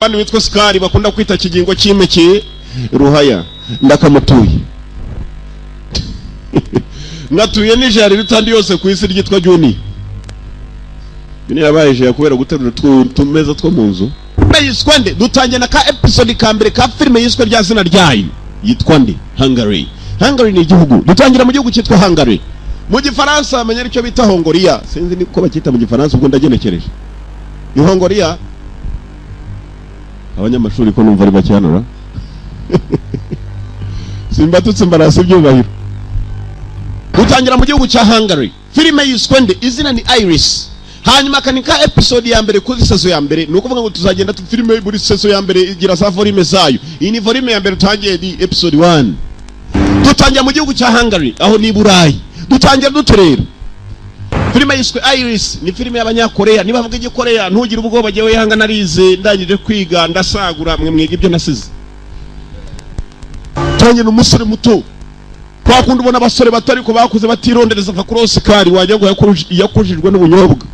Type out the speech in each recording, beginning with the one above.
Bani witwa Skari bakunda kwita kigingo cy'imeke Ruhaya ndakamutuye ngatuye nijari ritandi yose ku isi ryitwa Juni bine yabayeje yakubera guterura tumeza two munzu yiswe nde dutangiye na ka episode ka mbere ka filime yiswe rya zina ryayo yitwa nde Hungary ni igihugu dutangira mu gihugu cyitwa Hungary mu gifaransa amenye icyo bita Hongoria sinzi niko bakita mu gifaransa ubwo ndagenekereje Hongoria abanyamashuri ko numva ari bacyanura simbatutse mbarase byubahiro gutangira mu gihugu cya Hungary filime yiswe nde izina ni Iris hanyuma kanika episode ya mbere kuri season ya mbere nuko vuga ngo tuzagenda tu filime buri season ya mbere igira sa volume zayo iyi ni volume ya mbere tangiye di episode 1 dutangira mu gihugu cya Hungary aho ni Burayi dutangira duturera filime yiswe Iris ni filime y'abanyakoreya niba bavuga igikoreya ntugira ubwoba jewe yanga narize ndangije kwiga ndasagura mwe mwiga ibyo nasize tangiye n'umusore muto kwakunda ubona abasore batari ko bakuze batirondereza va kuri Oscar wajya ngo yakujijwe n'ubunyobwa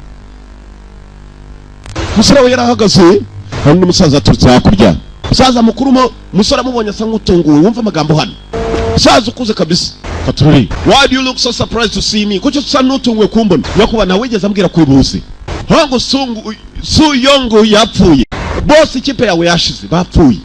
musore we yarahagaze kandi umusaza aturutse hakurya musaza mukuru musore amubonye asa nk'utunguwe wumva amagambo hano musaza ukuze kabisa Katururi, why do you look so surprised to see me? Kucho tusa nutunguwe kumbona yakuba na wigeze ambwira kwibuze hango Suyongo yapfuye boss ikipe yawe yashize bapfuye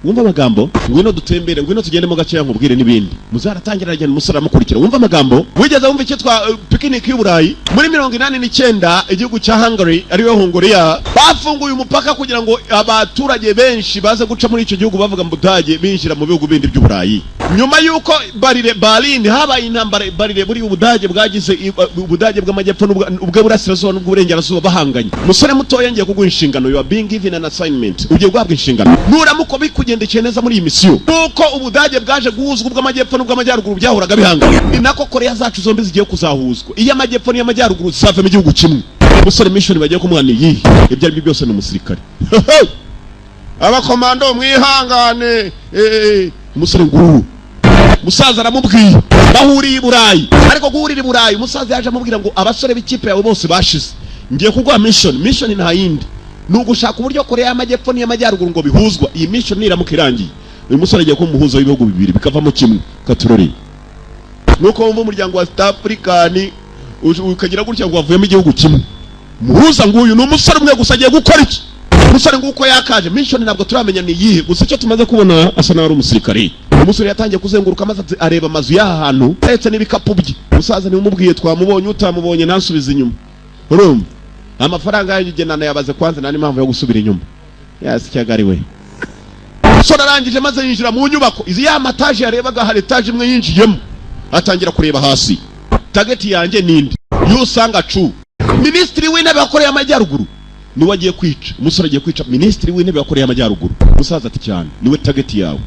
wumva amagambo ngwino dutembere ngwino tugende mu gace yankubwire nibindi muzaratangira rajya umusore amukurikira wumva amagambo wigeze wumva cyitwa picnic y'Uburayi muri 89 igihugu cya Hungary ari we Hongoria bafunguye umupaka kugira ngo abaturage benshi baze guca muri icyo gihugu bavuga mbudage binjira mu bihugu bindi by'Uburayi nyuma yuko Berlin habaye intambara Berlin buri ubudage bwagize ubudage bw'amajyepfo ubwo burasirazuba n'ubw'uburengerazuba bahanganye musore muto yongeye kuguha inshingano you are being given an assignment ugiye guhabwa inshingano nuramuko bikugendekeye neza muri iyi misiyo nuko ubudage bwaje guhuzwa ubw'amajyepfo n'ubw'amajyaruguru byahuraga bihanganye inako Korea zacu zombi zigiye kuzahuzwa iyo amajyepfo n'iy'amajyaruguru zisave mu gihugu kimwe musore mission bagiye kumwana yihe ibyo ari byo byose n'umusirikare abakomando mwihangane umusore nguru musaza aramubwiye bahuriye i Burayi ariko guhurira i Burayi musaza yaje amubwira ngo abasore b'ikipe yawe bose bashize ngiye kugwa mission nta yindi nugushaka uburyo Korea y'amajyepfo n'iy'amajyaruguru ngo bihuzwa iyi mission niramuka irangiye uyu musore agiye kumuhuza w'ibihugu bibiri bikavamo kimwe Katurori nuko wumva umuryango wa South African ukagira gutya ngo wavuyemo igihugu kimwe muhuza nguyu ni umusore umwe gusa agiye gukora iki umusore nguko yakaje mission ntabwo turamenya ni yihe gusa icyo tumaze kubona asa nawe ari umusirikare umusore yatangiye kuzenguruka maze areba amazu y'aha hantu ndetse n'ibikapu bye umusaza ni umubwiye twamubonye utamubonye ntansubize inyuma urumva amafaranga y'ingenana yabaze kwanza nani impamvu yo gusubira inyuma yasi cyagari we umusore arangije maze yinjira mu nyubako izi ya mataje yarebaga hari etage imwe yinjiyemo atangira kureba hasi target yanjye nindi yusanga cu ministri w'intebe wa Korea y'amajyaruguru ni wagiye kwica umusore agiye kwica ministri w'intebe wa Korea y'amajyaruguru umusaza ati cyane niwe target yawe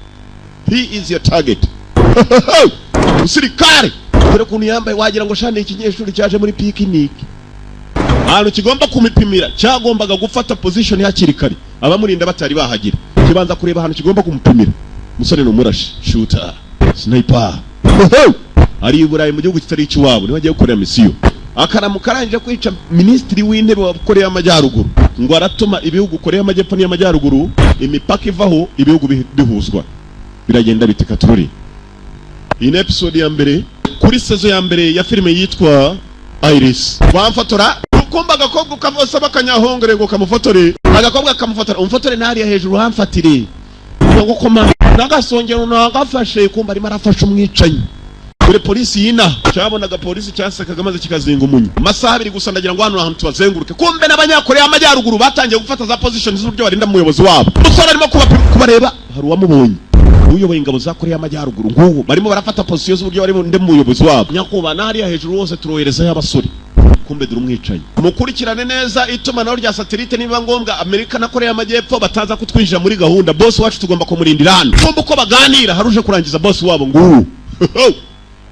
he is your target usirikare dore kuntu yambaye wagira ngo shane ikinyeshuri cyaje muri picnic ahantu kigomba kumipimira cyagombaga gufata position hakiri kare abamurinda batari bahagira kibanza kureba ahantu kigomba kumupimira musore no murashi shooter sniper ari i Burayi mu gihugu kitari ikiwabo niwe agiye gukorera misiyo akaramukaranje kwica ministri w'intebe wa Korea y'amajyaruguru ngo aratuma ibihugu Korea y'amajyepfo n'iy'amajyaruguru imipaka ivaho ibihugu bihuzwa biragenda biteka tururi iyi episode ya mbere kuri season ya mbere ya filime yitwa Iris bamfotora ukumba agakobwa kavosa bakanyahongere ngo kamufotore agakobwa kamufotora umfotore ntari ya hejuru hamfatire ngo koma nagasongero nagafashe kumba ari marafasha umwicanyi kuri polisi yina cyabonaga polisi cyasakaga maze kikazinga umunyu masaha abiri gusa ndagira ngo hano ahantu tubazenguruke kumbe n'abanyakoreya y'amajyaruguru batangiye gufata za positions z'uburyo barinda umuyobozi wabo umusore arimo kubareba hari uwamubonye uyoboye ingabo za Korea y'amajyaruguru nguwo barimo barafata positions z'uburyo barimo nde umuyobozi wabo nyakuba nari ya hejuru hose turohereza y'abasore kumbe duru umwicanyi mukurikirane neza itumanaho rya satellite niba ngombwa Amerika na Korea y'amajyepfo bataza kutwinjira muri gahunda boss wacu tugomba kumurindira hano kumbe uko baganira haruje kurangiza boss wabo nguwo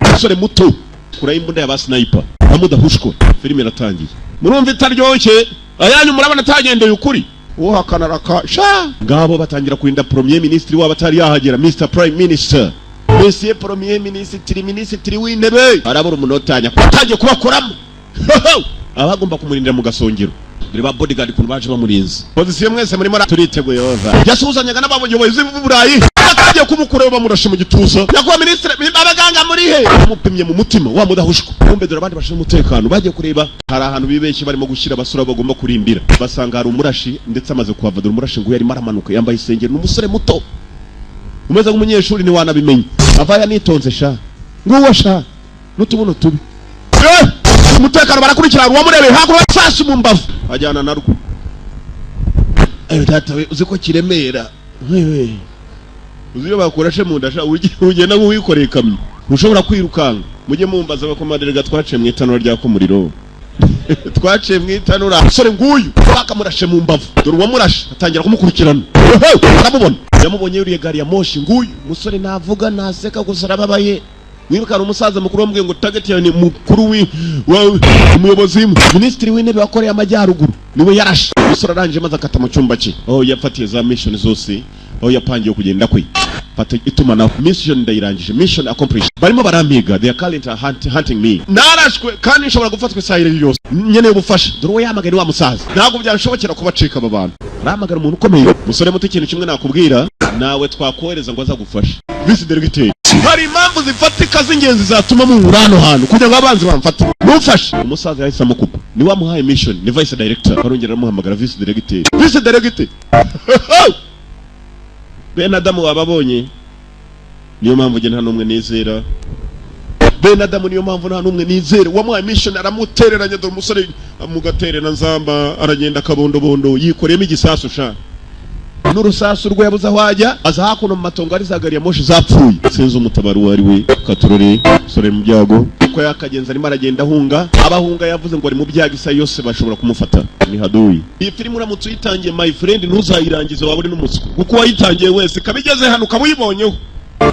umusore muto kura imbunda ya ba sniper amudahushko filime iratangiye murumva itaryoshye ayanyu murabona atagendeye ukuri uwo hakanaraka sha ngabo batangira kurinda premier ministre wabo atari yahagera Mr Prime Minister Monsieur Premier Ministre w'intebe arabura umunotanya kwatangiye kubakoramo abagomba kumurindira mu gasongero dore ba bodyguard kuntu baje bamurinze position mwese muri mora turiteguye yova yasuzanyaga n'abayobozi b'Uburayi akagiye kumukura bamurashe mu gituza yakuba ministre abaganga muri he amupimye mu mutima wa mudahushwa kumbe dore abandi bashinzwe umutekano bagiye kureba hari ahantu bibeshye barimo gushyira abasura bagomba kurimbira basanga hari umurashi ndetse amaze kuhava dore umurashi ngo yari maramanuka yambaye isengeri n'umusore muto umeze nk'umunyeshuri ni wanabimenye avaya nitonze sha nguwo sha nutubuno tubi umutekano barakurikirana uwamurebe hakuru sashi mu mbavu ajyana narwo data we uzi ko kiremera wewe uziyo bakurashe mu ndasha ugenda nk'uwikoreye kamyo ntushobora kwirukanga mujye mumbaza abakomaderega twaciye mu itanura rya kumuriro twaciye mu itanura sore nguyu bakamurashe mu mbavu dore uwamurashe atangira kumukurikirana aramubona yamubonye yuriye gari ya moshi nguyu musore navuga naseka gusa arababaye mwibukana umusaza mukuru wambwiye ngo target yawe ni mukuru umuyobozi ministri w'intebe wakoreye amajyaruguru niwe yarashe musore arangije maze akata mu cyumba cye yafatiye za mission zose yapangiye kugenda kwe fata itumana mission ndayirangije mission accomplished barimo barampiga they are currently hunting me narashwe kandi nshobora gufatwa isahire yose nyene ubufasha dore we yamagana wa musaza ntabwo byanshobokera kubacika aba bantu ramagana umuntu ukomeye musore muto ikintu kimwe nakubwira nawe twakohereza ngo aza gufasha vice directeur hari impamvu zifatika z'ingenzi zatuma mu urano hano kugira ngo abanzi bamfate mufashe umusaza yahise amukupa ni wamuhaye mission ni vice director barongera amuhamagara vice director Ben Adamu wababonye niyo mpamvu nta numwe nizera Ben Adamu niyo mpamvu nta numwe nizera wamuhaye mission aramutereranya dore umusore amugaterera nzamba aragenda kabondobondo yikoreyemo igisasu sha n'urusasu rwo yabuza hwajya aza hakuno mu matongo ari zagari ya moshi zapfuye sinzi umutabaru wari we katurore sore mu byago uko yakagenza arimo aragenda hunga abahunga yavuze ngo ari mu byago isa yose bashobora kumufata ni haduyi iyi filmu uramutse uyitangiye my friend ntuzayirangize waburi n'umuswa kuko wayitangiye wese kabigeze hano ukabuyibonyeho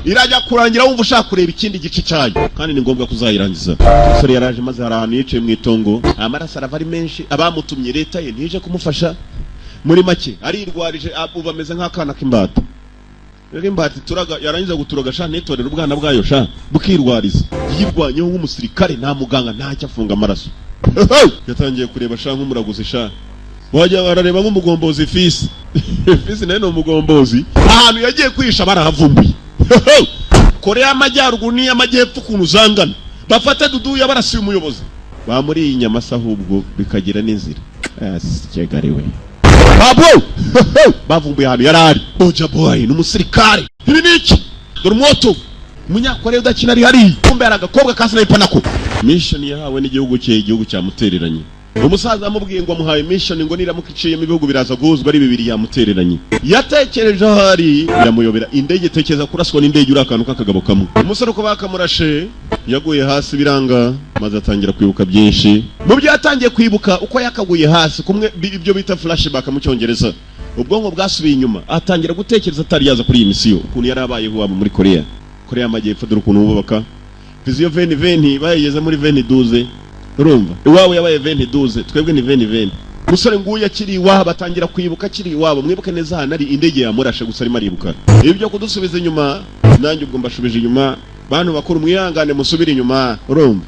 irajya kurangira wumva ushaka kureba ikindi gice cyayo kandi ni ngombwa kuzayirangiza sore yaraje maze hari ahantu yicaye mu itongo amaraso arava ari menshi abamutumye leta ye ntije kumufasha muri make arirwarije ubu ameze nk'akana k'imbata rero imbata turaga yarangiza guturaga sha netorera ubwana bwayo sha bukirwariza yirwanyeho nk'umusirikare nta muganga ntacyo afunga amaraso yatangiye kureba sha nk'umuraguzi sha wajya barareba nk'umugombozi fisi nayo ni umugombozi ahantu yagiye kwisha barahavumbuye Korea Amajyaruguru ni Amajyepfo ukuntu zangana bafata dudu yabarasiye umuyobozi bamuri inyama sahubwo bikagira n'inzira kegariwe babo bavumbuye ahantu yarari oja boy n'umusirikare ibi niki dore moto munyakoreya udakina ari hari kumbe aragakobwa kasina ipanako mission yahawe n'igihugu cyamutereranye umusaza amubwiye ngo amuhaye mission ngo niramukiye mu bihugu biraza guhuzwa ari bibiri yamutereranye yatekereje hari iramuyobera indege tekeza kuraswa n'indege urakantu kakagabo kamwe umusore uko bakamurashe yaguye hasi biranga maze atangira kwibuka byinshi mu byo yatangiye kwibuka uko yakaguye hasi kumwe ibyo bita flashback mu cyongereza ubwonko bwasubiye inyuma atangira gutekereza atari yaza kuri iyi misiyo ukuntu yarabayeho waba muri Korea y'Amajyepfo dore ukuntu bubaka viziyo veni bayigeze muri 2012 urumva iwawe yabaye 2012 twebwe ni 2020 musore nguye akiri iwabo atangira kwibuka akiri iwabo mwibuke neza hano ari indege yamurashe gusa ari maribuka ibyo kudusubiza inyuma nanjye ubwo mbashubije inyuma bantu bakuru mwihangane musubira inyuma urumva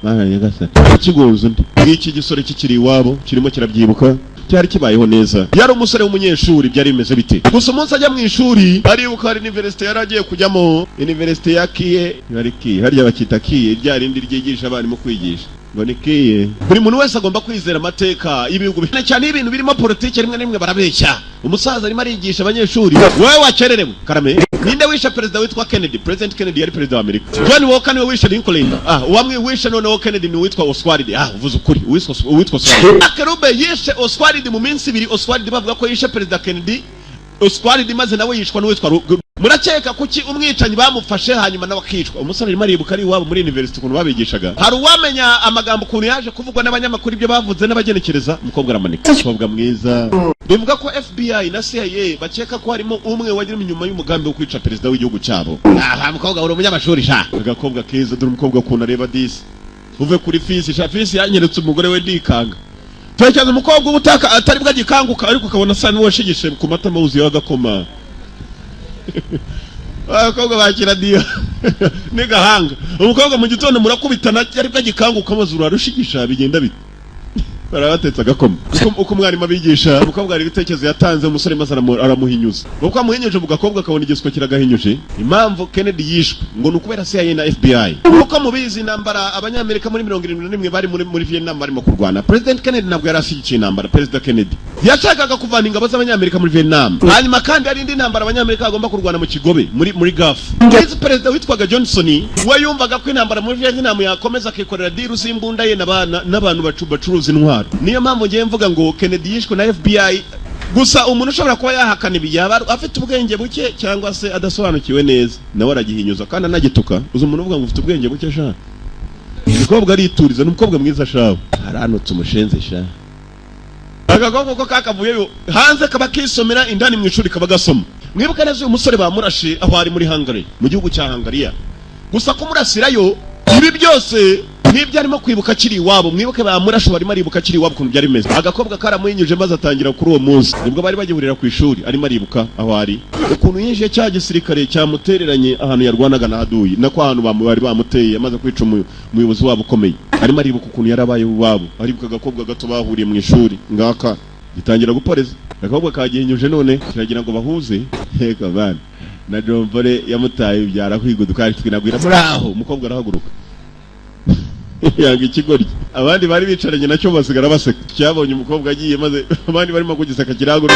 bana yagasa kigonzo iki gisore kikiri iwabo kirimo kirabyibuka cyari kibayeho neza yari umusore w'umunyeshuri byari bimeze bite gusa umunsi ajya mu ishuri aribuka hari university yaragiye kujyamo university ya Kiye yari Kiye harya bakita Kiye ryari indi ryigisha abarimu kwigisha ngo ni Kiye buri muntu wese agomba kwizera amateka ibihugu cyane ibintu birimo politike rimwe rimwe barabeshya umusaza arimo arigisha abanyeshuri wowe wakererewe karame ninde wishe president witwa Kennedy president Kennedy yari president wa Amerika John Walker niwe wishe Lincoln uwamwe wishe noneho Kennedy ni witwa Oswald uvuze ukuri witwa Oswald Akarube yishe Oswald mu minsi ibiri Oswald bavuga ko yishe president Kennedy Oswald maze nawe yishwa n'uwitwa murakeka kuki umwicanyi bamufashe hanyuma nawe akicwa umusore arimo aribuka ari iwabo muri university ukuntu babigishaga hari uwamenya amagambo ukuntu yaje kuvugwa n'abanyamakuru ibyo bavuze n'abagenekereza umukobwa aramanika umukobwa mwiza bivuga ko FBI na CIA bakeka ko harimo umwe wagira inyuma y'umugambi wo kwica perezida w'igihugu cyabo mukobwa uri umunyamashuri sha agakobwa keza dore umukobwa ukuntu areba disi uve kuri fisi sha fisi yanyeretse umugore we ndikanga Twecyaza umukobwa ubutaka atari bwagikanguka ariko ukabona sa n'uwashigishe ku matama wuzuye agakoma abakobwa bakira diyo n'igahanga umukobwa mu gitondo murakubitana yari bwagikanguka amazuru arushigisha bigenda bite barabatetse agakoma uko umwarimu abigisha umukobwa ari ibitekerezo yatanze umusore maze aramuhinyuza uko amuhinyuje mu gakobwa akabona igiswa kiragahinyuje impamvu Kennedy yishwe ngo nukubera CIA na FBI uko mubizi intambara abanyamerika muri 71 bari muri Vietnam barimo kurwana President Kennedy ntabwo yari afite intambara President Kennedy yashakaga kuvana ingabo z'abanyamerika muri Vietnam hanyuma kandi ari indi ntambara abanyamerika bagomba kurwana mu Kigobe muri Gulf Vice President witwaga Johnson we yumvaga ko intambara muri Vietnam yakomeza akikorera deal z'imbunda ye n'abantu bacuruza intwaro niyo mpamvu ngiye mvuga ngo Kennedy yishwe na FBI gusa umuntu ushobora kuba yahakana ibiyaba afite ubwenge buke cyangwa se adasobanukiwe neza nawe aragihinyuza kandi anagituka uzi umuntu uvuga ngo ufite ubwenge buke sha umukobwa arituriza n'umukobwa mwiza shawe aranutse umushenze sha agakoko ko kakavuyeyo hanze kaba kisomera indani mu ishuri kaba gasoma mwibuka neza uyu musore bamurashe aho ari muri Hungary mu gihugu cya Hungariya gusa kumurasirayo ibi byose nibyo arimo kwibuka kiri iwabo mwibuke bamurashe barimo aribuka kiri iwabo kuntu byari meze agakobwa karamuhinyuje maze atangira kuri uwo munsi nibwo bari bagihurira ku ishuri arimo aribuka aho ari ukuntu yinjiye cya gisirikare cyamutereranye ahantu yarwanaga na Haduyi nako ahantu bari bamuteye amaze kwica umuyobozi wabo ukomeye arimo aribuka ukuntu yarabaye iwabo aribuka agakobwa gato bahuriye mu ishuri ngaka gitangira guporeza agakobwa kagihinyuje none kiragira ngo bahuze heka bana na Jombore yamutaye byara kwiguduka twinagwira muri aho umukobwa arahaguruka yanga ikigoryi abandi bari bicaranye nacyo basigara baseka cyabonye umukobwa agiye maze abandi barimo kugisaka kiragura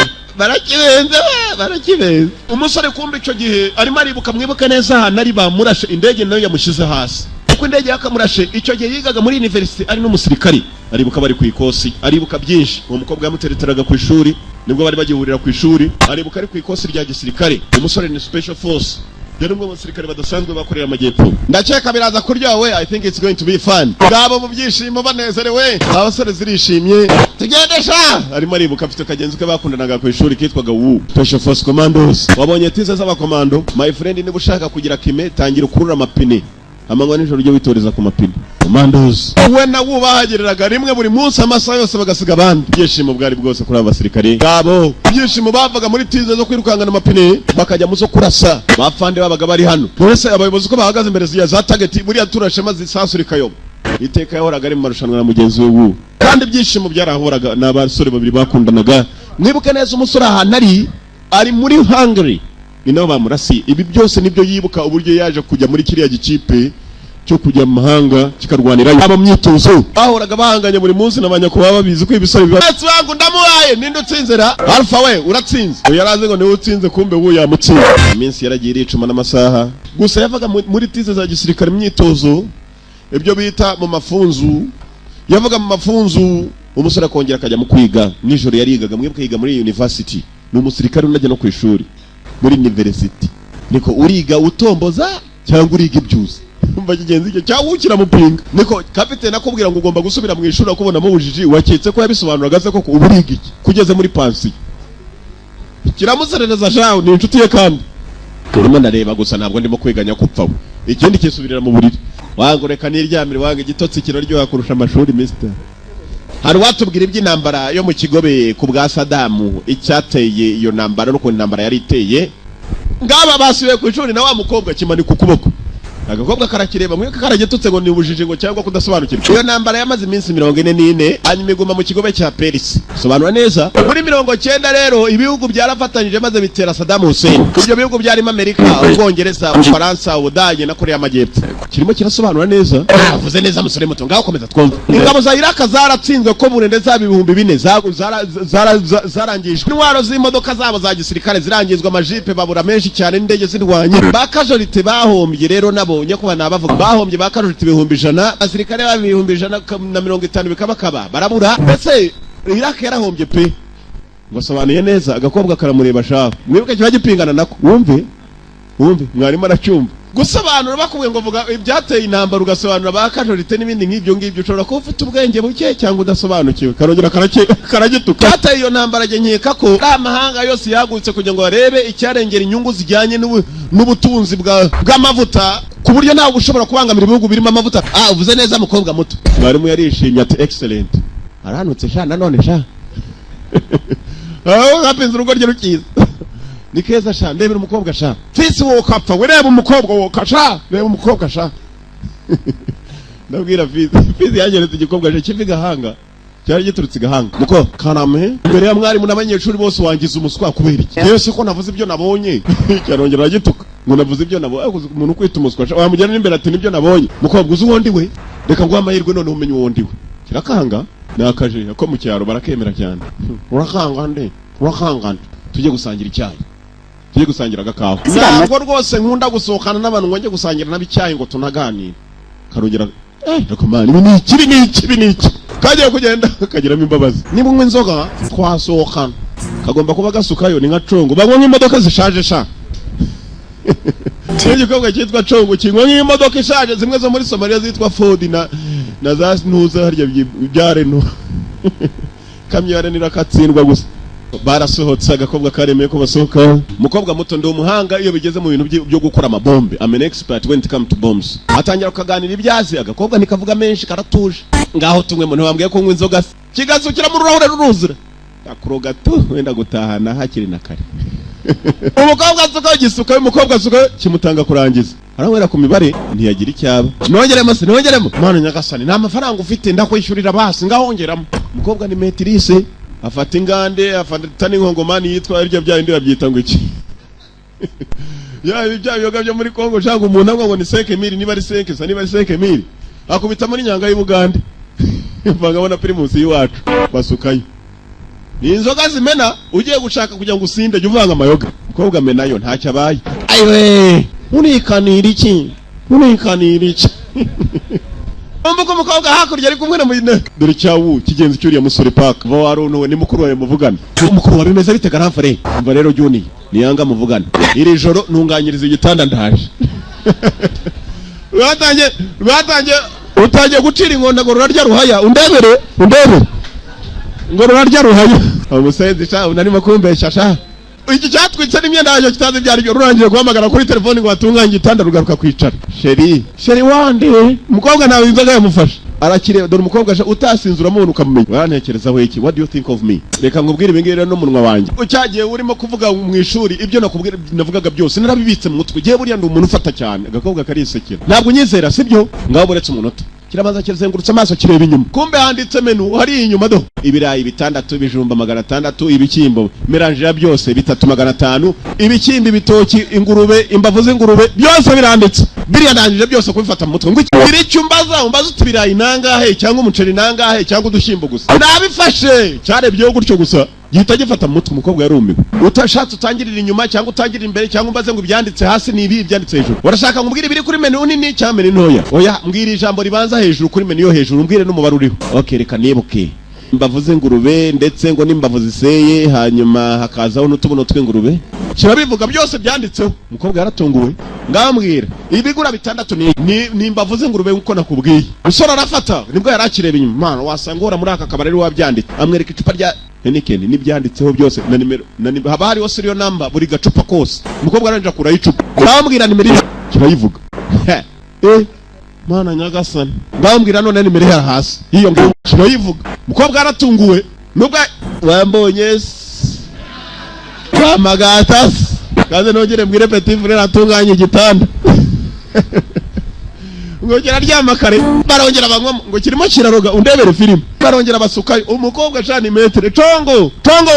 barakibenze umusore kumbe ico gihe arimo aribuka mwibuka neza ahantu ari bamurashe indege nayo yamushize hasi uko indege yakamurashe icyo gihe yigaga muri university ari n'umusirikari aribuka bari ku ikosi aribuka byinshi uwo mukobwa yamutereteraga ku ishuri nibwo bari bagihurira ku ishuri aribuka ari ku ikosi rya gisirikare umusore ni special force yari umwe mu basirikare badasanzwe bakorera amajyepfo ndakeka biraza kuryowe I think it's going to be fun ngabo mu byishimo banezerewe abasore zirishimye tugendesha arimo aribuka afite kagenzi ke bakundanaga ku ishuri kitwaga Special Force Commandos wabonye tize z'abakomando my friend niba ushaka kugira kime tangira ukurura amapine amanywa nijoro ryo witoreza ku mapine Commandos we na wubahagereraga rimwe buri munsi amasaha yose bagasiga abandi byishimo bwari bwose kuri abasirikare ngabo byishimo bavaga muri tize zo kwirukangana amapine bakajya muzo kurasa bafande babaga bari hano bose abayobozi ko bahagaze imbere za target buriya turashe maze isasu rikayoba iteka yahoraga ari mu marushanwa na mugenzi we kandi byishimo byarahoraga n'abasore babiri bakundanaga mwibuke neza umusore ahantu ari muri Hungary nabo bamurasi ibi byose nibyo yibuka uburyo yaje kujya muri kiriya gikipe cyo kujya mu mahanga kikarwanira aba myitozo bahoraga bahanganye buri munsi nabanya kuba babizi ko ibisore biba wangu ndamuhaye ninde utsinzera Alpha we uratsinze yaraze ngo niwe utsinze kumbe wo yamutsinze iminsi yaragiye iricuma n'amasaha gusa yavaga muri tize za gisirikare myitozo ibyo bita mu mafunzu yavaga mu mafunzu umusore akongera akajya mu kwiga nijoro yarigaga mwibuka yiga muri university n'umusirikare unajya no ku ishuri muri university niko uriga utomboza cyangwa uriga ibyuzi umva kigenzi cyo cyangwa ukira mupinga niko kapitene akubwira ngo ugomba gusubira mu ishuri akubona mu bujiji waketse ko yabisobanuraga se ko uburiga iki kugeze muri pansi kiramuserereza jaho ni inshuti ye kandi turimo ndareba gusa ntabwo ndimo kwiganya kupfaho ikindi kisubirira mu buriri wangoreka niryamire wanga igitotsi kiraryoha kurusha amashuri mister hari watubwira iby'intambara yo mu Kigobe ku bwa Saddam icyateye iyo ntambara no ku ntambara yari iteye ngaba basubiye ku ishuri na wa mukobwa kimanika ukuboko agakobwa karakireba mweka karagitutse ngo ni ubujiji ngo cyangwa kudasobanukirwa iyo ntambara yamaze iminsi 44 hanyuma iguma mu Kigobe cya Paris sobanura neza muri 90 rero ibihugu byarafatanyije maze bitera Saddam Hussein ibyo bihugu byarimo Amerika Ubwongereza Ufaransa Ubudage na Korea y'Amajyepfo kirimo kirasobanura neza avuze neza musore muto ngaho komeza twumva ingabo za Iraq zaratsinzwe ko burende za 2004 zarangijwe intwaro z'imodoka zabo za gisirikare zirangizwa amajipe babura menshi cyane n'indege zirwanye bakajorite bahombye rero nabo nyako banabavuga bahombye bakajorite 100 abasirikare ba 150 bikabakaba barabura mbese Iraq yarahombye pe ngo sobanuye neza agakobwa karamureba shaho mwibuke kiba gipingana nako wumve mwarimu aracyumva gusobanura bakubwiye ngo vuga ibyateye intambara ugasobanura bakajorite n'ibindi nk'ibyo ushobora kuba ufite ubwenge buke cyangwa udasobanukiwe karongera karagituka cyateye iyo ntambara nkeka ko amahanga yose yagutse kugira ngo barebe icyarengera inyungu zijyanye n'ubutunzi bw'amavuta ku buryo ntawe ushobora kubangamira ibihugu birimo amavuta uvuze neza mukobwa muto mwarimu yarishimye ati excellent aranutse sha nanone sha hapinze urugo rye rukiza ni keza sha ndebera umukobwa sha fisi wo kapfa wereba umukobwa wo kasha reba umukobwa sha ndabwira fisi yangeretse igikobwa cyo kiviga hanga cyari giturutse Gahanga muko kaname imbere ya mwarimu n'abanyeshuri bose wangiza umuswa kubera iki yese ko navuze ibyo nabonye cyarongera agituka ngo navuze ibyo nabonye umuntu kwita umuswa wamujyana n'imbere ati nibyo nabonye mukobwa uzi uwondi we reka ngo amahirwe none umenye uwondi we kirakanga nakaje ko mu cyaro barakemera cyane urakanga nde tujye gusangira icyayi tujye gusangira agakawa ntabwo rwose nkunda gusohokana n'abantu ngo njye gusangira n'abicyayi ngo tunaganire karongera ndakomana ni iki kagiye kugenda kagiramo imbabazi niba unywa inzoga twasohokana kagomba kuba gasukayo ni nka congo banywa nk'imodoka zishaje sha igikobwa cyitwa congo kinywa nk'imodoka ishaje zimwe zo muri Somalia zitwa Ford na za Nuza harya byare no kamyo yaranira katsindwa gusa barasohotse agakobwa karemeye ko basohoka mukobwa muto ndi umuhanga iyo bigeze mu bintu byo gukora amabombe I'm an expert when it comes to bombs atangira kuganira ibyazi agakobwa nikavuga menshi karatuje ngaho tumwe muntu wambwiye ko inzoga kigasukira mu rurahure ruruzura akuroga tu wenda gutahana hakiri na kare umukobwa asuka gisuka umukobwa asuka kimutanga kurangiza arawera ku mibare ntiyagira icyaba nongeremo mana nyagasani nta mafaranga ufite ndakwishyurira basi ngahongeramo umukobwa ni maîtrise afata ingande afata n'inkongomani yitwa iryo byindi babyita ngo iki ibya biyoga byo muri Kongo cyangwa umuntu ngo ni 5000 niba ari 5 niba ari 5000 akubita muri nyanga y'Ubugande bangabona primus yiwacu basukayo ni inzoga zimena ugiye gushaka kujya ngo usinde jye uvanga amayoga umukobwa menayo ntacyo abaye ayiwe unikanira iki Umbuko mukobwa hakurya ari kumwe na muyine dore cyawu kigenzi cyuriya musore park bo warunuwe ni mukuru wawe muvugana umukuru wabimeze bite garamfare umva rero Juni niyanga muvugana iri joro ntunganyiriza igitanda ndaje utangiye gucira inkonda ngo rurarya ruhaya undebere ngo rurarya ruhaya umusenzi cha unani makumbesha sha iki cyatwitse n'imyenda yaje kitaze byari byo rurangiye guhamagara kuri telefone ngo watunganye igitanda rugaruka kwicara sheri wande umukobwa nawe inzoga yamufasha arakire dore umukobwa utasinzura mu ukamumenya warantekereza we iki what do you think of me reka ngubwire ibingire no munwa wanjye ucyagiye urimo kuvuga mu ishuri ibyo nakubwira navugaga byose narabibitse mu mutwe giye buriya ndi umuntu ufata cyane agakobwa karisekera ntabwo nyizera sibyo ngaho buretse umunota kirabaza kirazengurutse amaso kireba inyuma kumbe handitse menu hari inyuma do ibirayi bitandatu bijumba 600 ibikimbo meranje ya byose 3500 ibikimbi bitoki ingurube imbavu z'ingurube byose biranditse biriya ndangije byose kubifata mu mutwe ngo biri cyumbaza umbaza utubirayi nangahe cyangwa umuceri nangahe cyangwa udushimbo gusa nabifashe cyarebyeho gutyo gusa gihita gifata mu mutwe umukobwa yarumiwe utashatse utangirira inyuma cyangwa utangirira imbere cyangwa umbaze ngo byanditse hasi nibi byanditse hejuru urashaka ngo mbwire biri kuri menu nini cyangwa menu ntoya oya mbwira ijambo ribanza hejuru kuri menu yo hejuru mbwire n'umubare uriho okay reka nibuke imbavu z'ingurube ndetse ngo n'imbavu ziseye hanyuma hakazaho n'utubuno tw'ingurube kirabivuga byose byanditseho umukobwa yaratunguwe ngambwira ibigura 6 ni imbavu z'ingurube uko nakubwiye usora arafata nibwo yarakireba inyuma mana wasangora muri aka kabari ari wabyanditse amwereka icupa rya Heineken nibyanditseho byose na nimero haba hariho serial number buri gacupa kose umukobwa aranje akura icupa ngambwira nimero kirayivuga mana nyagasani ngambwira none nimero ya hasi iyo ngo kirayivuga umukobwa aratunguwe nubwo wambonye kamagata kaze nongere mbwire petit frère atunganye igitanda ngo kiraryama kare barongera banywa ngo kirimo kiraroga undebere filime barongera basukayo umukobwa shani metre tongo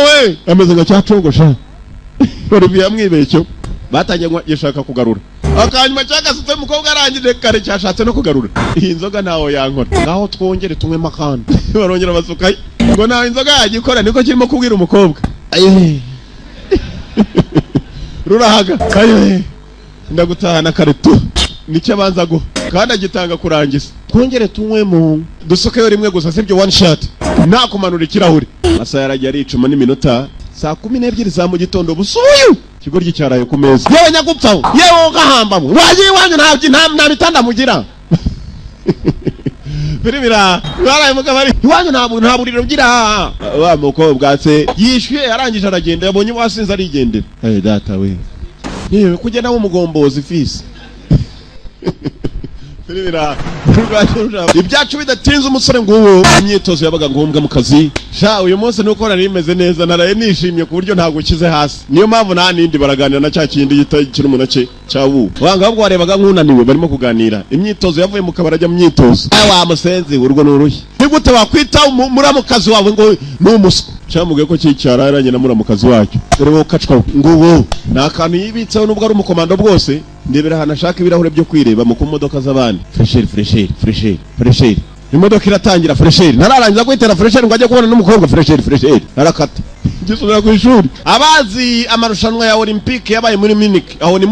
we ameze ngo cyatongo sha Olivier amwibecyo batangiye yashaka kugarura akanyuma cyakasutse umukobwa arangije kare cyashatse no kugarura iyi nzoga naho yankora ngaho twongere tunywe makandi barongera basukayo ngo naho inzoga yagikora niko kirimo kubwira umukobwa rurahaga ayo ndagutahana kare tu nicyo abanza go kandi agitanga kurangiza twongere tunywemo dusukeyo rimwe gusa sibyo one shot nta kumanura ikirahuri asa yarajya aricuma n'iminota saa 12 za mu gitondo busuyu kigo ry'icyaraye ku meza yewe nyagupfaho yewe ugahambamo wagiye wanyu nta bitanda mugira birimira baraye mugabari iwanyu nta buriro ugira wa mukobwa se yishyuye arangije aragenda yabonye wasinze arigendera data we yewe kugenda mu mugombozi fisi ibyacu bidatinze umusore nguwo imyitozo yabaga ngombwa mu kazi sha uyu munsi nuko nari meze neza naraye nishimye ku buryo ntabwo kize hasi niyo mpamvu nta nindi baraganira na cya kindi gitagikira umunake cyawu wanga ahubwo warebaga nk'unaniwe barimo kuganira imyitozo yavuye mu kabara ajya mu myitozo wa musenzi urwo n'uruhi nigute wakwita muramukazi wawe ngo ni umuswa cyamuge ko cyicyara yaranye na muramukazi wacyo dore wo kacwa nguwo nakantu yibitseho nubwo ari umukomando bwose ndebera hana shaka ibirahure byo kwireba mu kumodoka z'abandi fresheri imodoka iratangira fresheri nararangiza kwitera fresheri ngo ajye kubona n'umukobwa fresheri arakata gisubira ku ishuri abazi amarushanwa ya Olympique yabaye muri Munich aho ni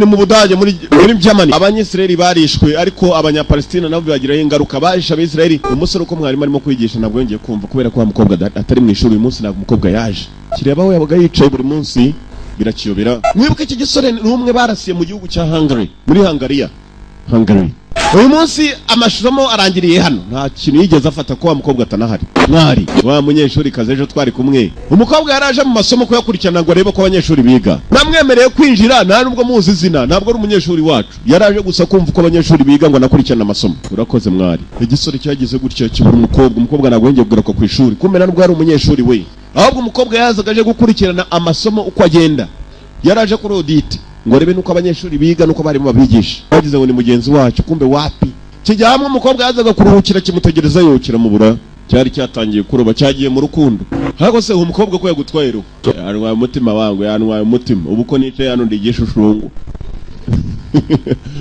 mu Budage muri Germany abanyisraeli barishwe ariko abanyapalestina nabo bagiraho ingaruka bahisha abisraeli umusore uko mwarimu arimo kwigisha nabwo yongeye kumva kubera ko umukobwa atari mu ishuri uyu munsi ntabwo umukobwa yaje kirebaho yabaga yicaye buri munsi birakiyobera mwibuke iki gisore n'umwe barasiye mu gihugu cya Hungary muri Hungary uyu munsi amashomo arangiriye hano nta kintu yigeze afata ko wa mukobwa atanahari mwari wa munyeshuri kaze ejo twari kumwe umukobwa yaraje mu masomo ko yakurikirana ngo arebe ko abanyeshuri biga namwemereye kwinjira nta nubwo muzi izina ntabwo ari umunyeshuri wacu yaraje gusa kumva ko abanyeshuri biga ngo nakurikirana amasomo urakoze mwari igisore cyagize gutya kibura umukobwa ntabwo yongeye kugaruka ku ishuri kumena nubwo ari umunyeshuri we ahubwo umukobwa yazaga aje gukurikirana amasomo uko agenda yaraje kuri audit ngo rebe nuko abanyeshuri biga nuko barimo babigisha bagize ngo ni mugenzi wacu kumbe wapi kijya hamwe umukobwa yazaga kuruhukira kimutegereza yokira mu bura cyari cyatangiye kuroba cyagiye mu rukundo hako se umukobwa ko yagutwaye ro yanwaye umutima wangu yanwaye umutima ubu ko nice hano ndigishushungu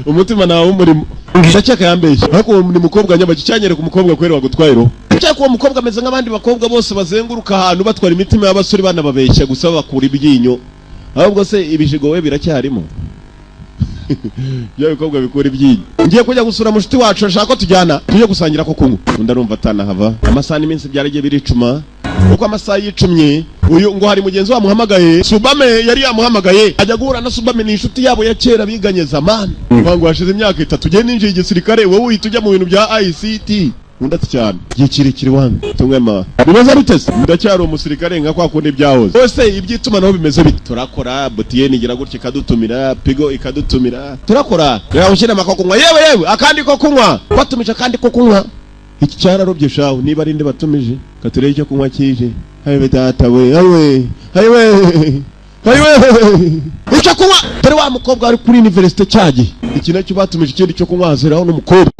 umutima nawe umurimo ndacaka yambeshye hako ni mukobwa nyama cyanyereka umukobwa kwere wagutwaye ro cyako uwo mukobwa ameze nk'abandi bakobwa bose bazenguruka ahantu batwara imitima y'abasore bana babeshya gusa bakura ibyinyo ahubwo se ibijigo we biracyarimo bya bikobwa bikora ibyinyo ngiye kujya gusura mushiti wacu ashaka ko tujyana tuje gusangira ko kunywa ndarumva atanahava amasaha n'iminsi byaragiye biricuma uko amasaha yicumye uyu ngo hari mugenzi wa muhamagaye Subame yari yamuhamagaye ajya guhura na Subame ni inshuti yabo ya kera biganye zamani ngo hashize imyaka 3 gihe ninjiye igisirikare wowe uhita ujya mu bintu bya ICT undati cyane gikirekire wangu tungema bibaza bitese ndacyari umusirikare nka kwa kundi byahoze wese ibyituma naho bimeze bit turakora BTN igira gutya ikadutumira Pigo ikadutumira turakora yawushyira amakoko kunywa yewe akandi ko kunywa batumisha kandi ko kunywa iki cyararobye shaho niba ari nde batumije katureye cyo kunywa kije haye data we haye icyo kunywa dore wa mukobwa ari kuri university cyagiye iki nacyo batumije ikindi cyo kunywa haziraho n'umukobwa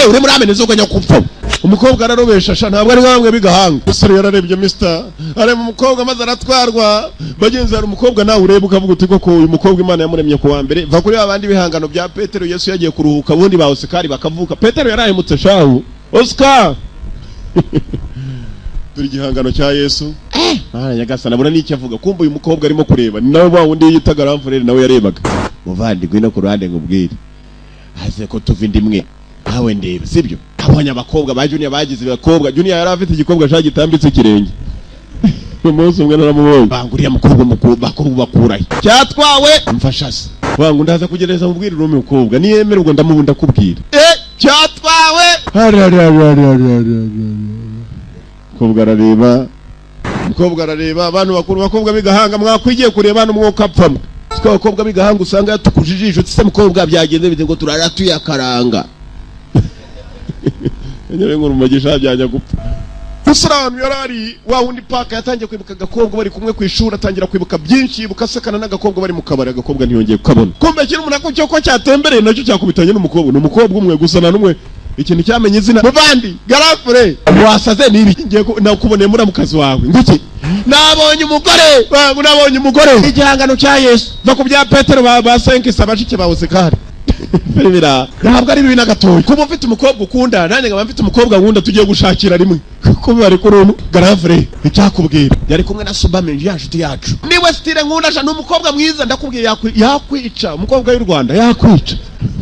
uri muri ameneze uganya kupfa umukobwa ararobesha ntabwo ari nkamwe bigahanga usore yararebye Mr arema umukobwa maze aratwarwa bagenzi ari umukobwa nawe ureba ukavuga uti koko uyu mukobwa Imana yamuremye ku wa mbere va kuri abandi bihangano bya Petero Yesu yagiye kuruhuka bundi ba Oscar bakavuka Petero yarahemutse shahu Oscar turi gihangano cya Yesu nyagasana bura n'icyo avuga kumva uyu mukobwa arimo kureba ni nawe wundi yitaga Ramfurere nawe yarebaga muvandi gwino ku ruhande ngubwire haze ko tuva indimwe hawe ndebe sibyo abanya abakobwa ba Junior bagize abakobwa Junior yari afite igikobwa cya gitambitse kirenge umunsi umwe naramubonye banguriye mukobwa bakuraye cyatwawe mfasha se wangu ndaza kugereza mubwire uri umukobwa niyemera ubwo ndamubunda kubwira cyatwawe mukobwa arareba abantu bakuru bakobwa bigahanga mwakwigiye kureba no mwuka apfamwe siko bakobwa bigahanga usanga yatukujijisho tse mukobwa byagenze bite ngo turara tuyakaranga nyere ngo umugisha byajya gupfa usaramu yarari wa wundi paka yatangiye kwibuka gakobwa bari kumwe ku ishuri atangira kwibuka byinshi bukasekana n'agakobwa bari mu kabari agakobwa ntiyongeye kukabona kumbe kiri umuntu ako cyo cyatembereye nacyo cyakubitanye n'umukobwa umwe gusa na numwe ikintu cyamenye izina muvandi garafure wasaze nibi ngiye nakuboneye muri mukazi wawe ngiki nabonye umugore igihangano cya Yesu va ku bya Petero ba senkisa bashike ba Oscar Fermira ntabwo ari bibi nagatoye kuba mfite umukobwa ukunda nanjye ngaba mfite umukobwa nkunda tugiye gushakira rimwe kuko bari kurunu garafure icyakubwira yari kumwe na Subame yanshuti yacu niwe stile nkunda sha n'umukobwa mwiza ndakubwiye yakwica umukobwa y'u Rwanda yakwica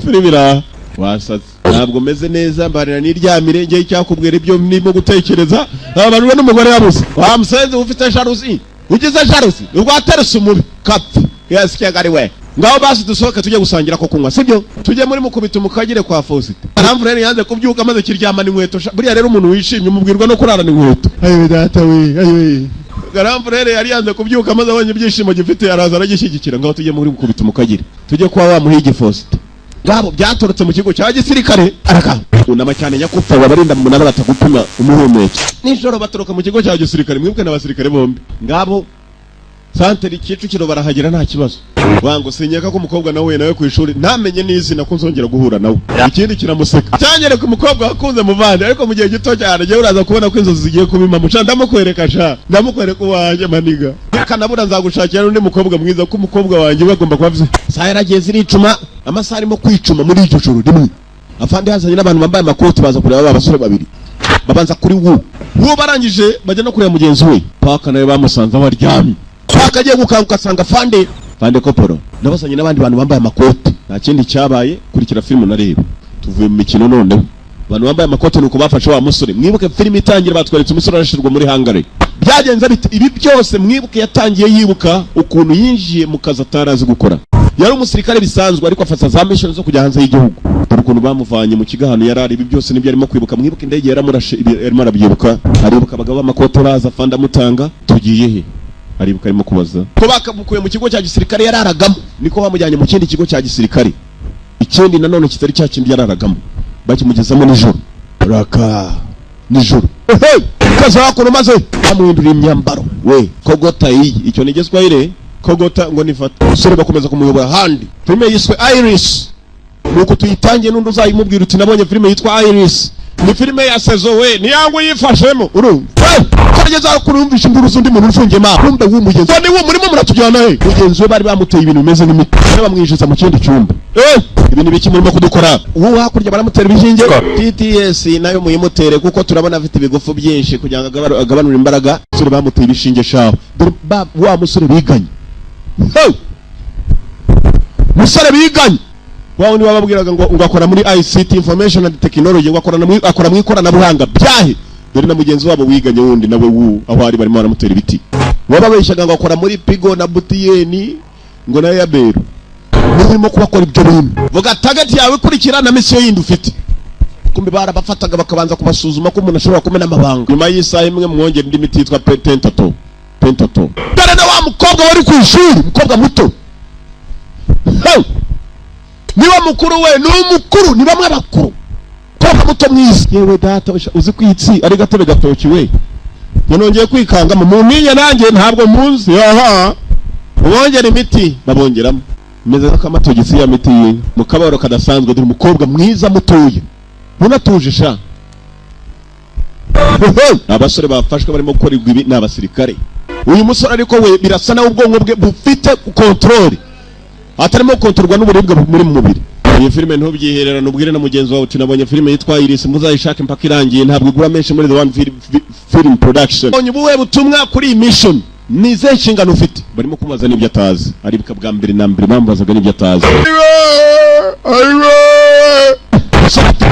Fermira wasaze ntabwo meze neza mbarira niryamire ngiye cyakubwira ibyo nimo gutekereza abantu n'umugore yabuze wa musenzi ufite jalousie ugize jalousie urwaterese umubi kapfe yasikagari we ngaho basi dusohoke tujye gusangira ko kunywa sibyo tujye muri mukubita mukagire kwa Faustin Ramfurere yanze kubyuka maze kiryamana inkweto buriya rero umuntu wishimye umubwirwa no kurarana inkweto ayo data we Ramfurere yari yanze kubyuka maze abonye ibyishimo gifite araza aragishyigikira ngaho tujye muri mukubita mukagire tujye kwa wa muhigi Faustin ngabo byatorotse mu kigo cya gisirikare araka unama cyane nyakupfa babarinda mu munara batagupima umuhumeke nijoro batoroka mu kigo cya gisirikare mwibwe n'abasirikare bombi ngabo santere Kicukiro barahagera nta kibazo wango sinyeka ko umukobwa nawe ku ishuri ntamenye n'izina ko nzongera guhura nawe ikindi kiramuseka cyanyere ku mukobwa wakunze muvande ariko mu gihe gito cyane je uraza kubona ko inzozi zigiye kubima muca ndamukwereka ndamukwereka wanje maniga kanabura nzagushakira n'undi mukobwa mwiza ko umukobwa wanje bagomba kubavuze saa yaragiye ziricuma amasaha arimo kwicuma muri icyo joro rimwe afande hazanye n'abantu bambaye amakoti baza kureba abasore babiri babanza kuri wo barangije bajya no kureba mugenzi we paka nawe bamusanze abaryamye akagiye gukanguka asanga fande koporo nabasanye n'abandi bantu bambaye amakoti nta kindi cyabaye kurikira filmu nareba tuvuye mu mikino noneho abantu bambaye amakoti nuko bafashe wa musore mwibuke filmu itangira batweretse umusore arashirwa muri hangare byagenze bite ibi byose mwibuke yatangiye yibuka ukuntu yinjiye mu kazi atarazi gukora yari umusirikare bisanzwe ariko afata za mission zo kujya hanze y'igihugu dore ukuntu bamuvanye mu kigahano yarari ibi byose nibyo arimo kwibuka mwibuke indege yaramurashe arimo arabyibuka aribuka abagabo b'amakoti raza fanda mutanga tugiye he aribuka arimo kubaza ko bakamukuye mu kigo cya gisirikare yararagamo niko bamujyanye mu kindi kigo cya gisirikare ikindi nanone kitari cya kindi yararagamo bakimugezamo nijoro raka nijoro kaza wakono maze amuhindura imyambaro we kogota iyi icyo nigezwa ire kogota ngo nifata usore bakomeza kumuyobora handi filme yiswe Iris nuko tuyitangiye n'undi uzayimubwira uti nabonye filme yitwa Iris ni filme ya sezo we ni yangu yifashemo kageza kurumvisha induru zundi muntu ufungiye ma kumbe w'umugenzi ni wo murimo muratujyana he mugenzi we bari bamuteye ibintu bimeze n'imiti bamwijeza mu kindi cyumba ibintu biki murimo kudukora uwo hakurya baramutera ibishinge TTS nayo muyimutere kuko turabona afite ibigufu byinshi kugira ngo agabanure imbaraga sore bamuteye ibishinge shaho wa musore biganye musore biganye wawe ni wababwiraga ngo akora muri ICT information and technology ngo akora mu ikoranabuhanga byahe dore na mugenzi wabo wiganye wundi nawe aho ari barimo baramutera ibiti wababeshaga ngo akora muri Pigo na Butiyeni ngo nayo yabero urimo kubakora ibyo bintu vuga target yawe kurikirana mission yindi ufite kumbe barabafataga bakabanza kubasuzuma ko umuntu ashobora kumena amabanga nyuma y'isaha imwe mwongera indi miti yitwa Pentato dore na wa mukobwa wari ku ishuri mukobwa muto niba mukuru we n'umukuru ni bamwe bakuru ko muto mwiza yewe data uzi kwitsi ari gatebe gatoki we yanongeye kwikanga mu muniye nanjye ntabwo munsi ubongera imiti babongeramo meze n'akamatogisi ya miti mu kabaro kadasanzwe dore umukobwa mwiza mutoye munatuje sha abasore bafashwe barimo gukora ibi n'abasirikare uyu musore ariko we birasa nawe ubwonko bwe bufite control atarimo kontorwa n'uburibwe muri mu mubiri iyi filime ntubyiherera nubwire na mugenzi wawe tunabonye filime yitwa Iris muzayishaka impaka irangiye ntabwo igura menshi muri the one film production onye buwe butumwa kuri mission nize nshingano ufite barimo kumaza n'ibyo atazi aribuka bwa mbere na mbere bambazaga n'ibyo atazi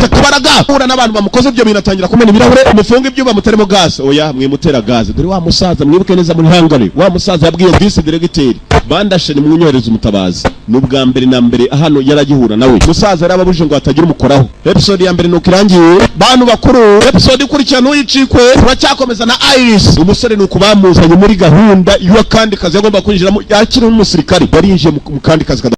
kabaraga ura n'abantu bamukoze ibyo bintu atangira kumena ibirahure umufunga ibyo bamuteremo gas oya mwimutera gas dore wa musaza mwibuke neza muri hangare wa musaza yabwiye vice directeur bandashe ni munyohereza umutabazi n'ubwa mbere na mbere hano yaragihura nawe musaza yarababuje ngo atagira umukoraho episode ya mbere nuko irangiye bantu bakuru episode ikurikirana uyicikwe turacyakomeza na Iris umusore nuko bamuzanye muri gahunda iyo kandi kazi yagomba kwinjiramo yakiri umusirikari yarinjiye mu kandi kazi